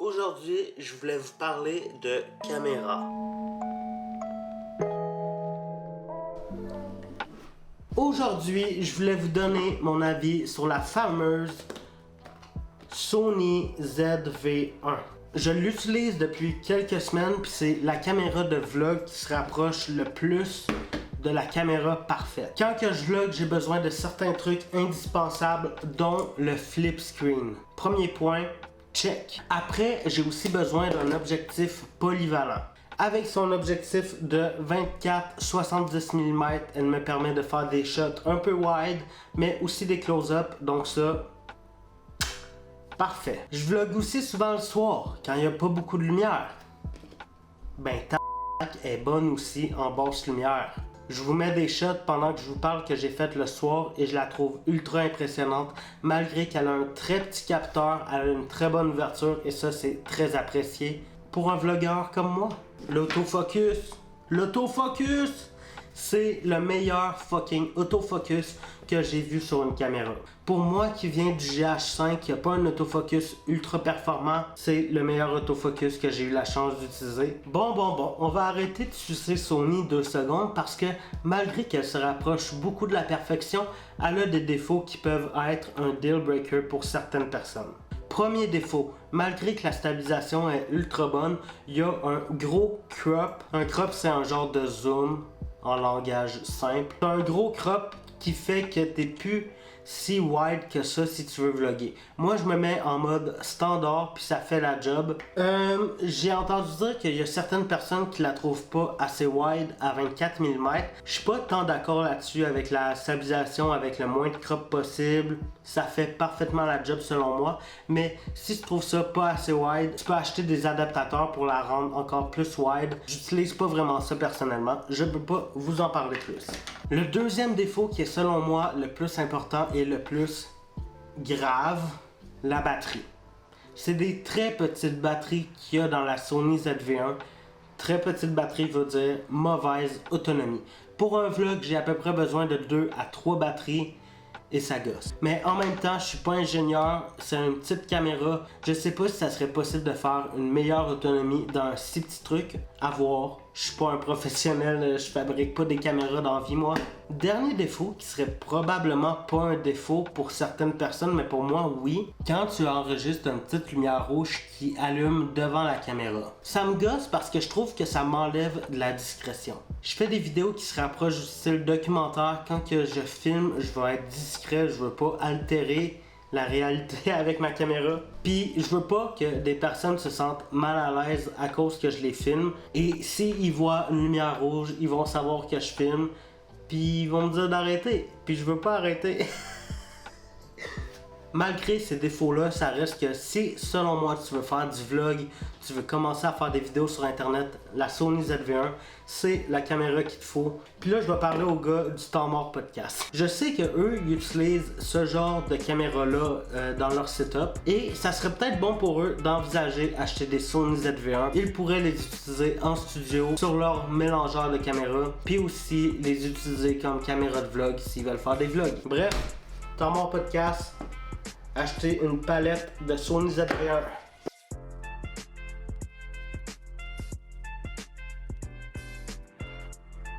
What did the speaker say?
Aujourd'hui, je voulais vous parler de caméra. Aujourd'hui, je voulais vous donner mon avis sur la fameuse Sony ZV-1. Je l'utilise depuis quelques semaines, puis c'est la caméra de vlog qui se rapproche le plus de la caméra parfaite. Quand que je vlog, j'ai besoin de certains trucs indispensables, dont le flip screen. Premier point, check. Après, j'ai aussi besoin d'un objectif polyvalent. Avec son objectif de 24-70 mm, elle me permet de faire des shots un peu wide, mais aussi des close-up, donc ça, parfait. Je vlog aussi souvent le soir, quand il n'y a pas beaucoup de lumière. Ben, ta est bonne aussi en basse lumière. Je vous mets des shots pendant que je vous parle que j'ai fait le soir et je la trouve ultra impressionnante malgré qu'elle a un très petit capteur, elle a une très bonne ouverture et ça c'est très apprécié pour un vlogueur comme moi. L'autofocus, c'est le meilleur fucking autofocus que j'ai vu sur une caméra. Pour moi qui viens du GH5 qui n'a pas un autofocus ultra performant, c'est le meilleur autofocus que j'ai eu la chance d'utiliser. Bon, on va arrêter de sucer Sony 2 secondes parce que malgré qu'elle se rapproche beaucoup de la perfection, elle a des défauts qui peuvent être un deal breaker pour certaines personnes. Premier défaut, malgré que la stabilisation est ultra bonne, il y a un gros crop. Un crop, c'est un genre de zoom en langage simple. C'est un gros crop qui fait que t'es plus si wide que ça si tu veux vlogger. Moi, je me mets en mode standard puis ça fait la job. J'ai entendu dire qu'il y a certaines personnes qui la trouvent pas assez wide à 24 mm. Je suis pas tant d'accord là-dessus avec la stabilisation, avec le moins de crop possible. Ça fait parfaitement la job selon moi. Mais si tu trouves ça pas assez wide, tu peux acheter des adaptateurs pour la rendre encore plus wide. J'utilise pas vraiment ça personnellement. Je peux pas vous en parler plus. Le deuxième défaut qui est selon moi le plus important et le plus grave, la batterie. C'est des très petites batteries qu'il y a dans la Sony ZV-1. Très petite batterie veut dire mauvaise autonomie. Pour un vlog, j'ai à peu près besoin de 2 à 3 batteries et ça gosse. Mais en même temps, je suis pas ingénieur, c'est une petite caméra. Je sais pas si ça serait possible de faire une meilleure autonomie dans un si petit truc. À voir. Je suis pas un professionnel, je fabrique pas des caméras dans la vie moi. Dernier défaut, qui serait probablement pas un défaut pour certaines personnes, mais pour moi oui. Quand tu enregistres une petite lumière rouge qui allume devant la caméra. Ça me gosse parce que je trouve que ça m'enlève de la discrétion. Je fais des vidéos qui se rapprochent du style documentaire. Quand que je filme, je vais être discret, je veux pas altérer la réalité avec ma caméra. Puis je veux pas que des personnes se sentent mal à l'aise à cause que je les filme. Et s'ils voient une lumière rouge, ils vont savoir que je filme. Puis ils vont me dire d'arrêter. Puis je veux pas arrêter. Malgré ces défauts-là, ça reste que si, selon moi, tu veux faire du vlog, tu veux commencer à faire des vidéos sur internet, la Sony ZV-1, c'est la caméra qu'il te faut. Puis là, je vais parler aux gars du Temps Mort Podcast. Je sais que eux, ils utilisent ce genre de caméra-là dans leur setup. Et ça serait peut-être bon pour eux d'envisager acheter des Sony ZV-1. Ils pourraient les utiliser en studio sur leur mélangeur de caméras. Puis aussi les utiliser comme caméra de vlog s'ils veulent faire des vlogs. Bref, Temps Mort Podcast. Acheter une palette de Sony ZV-1.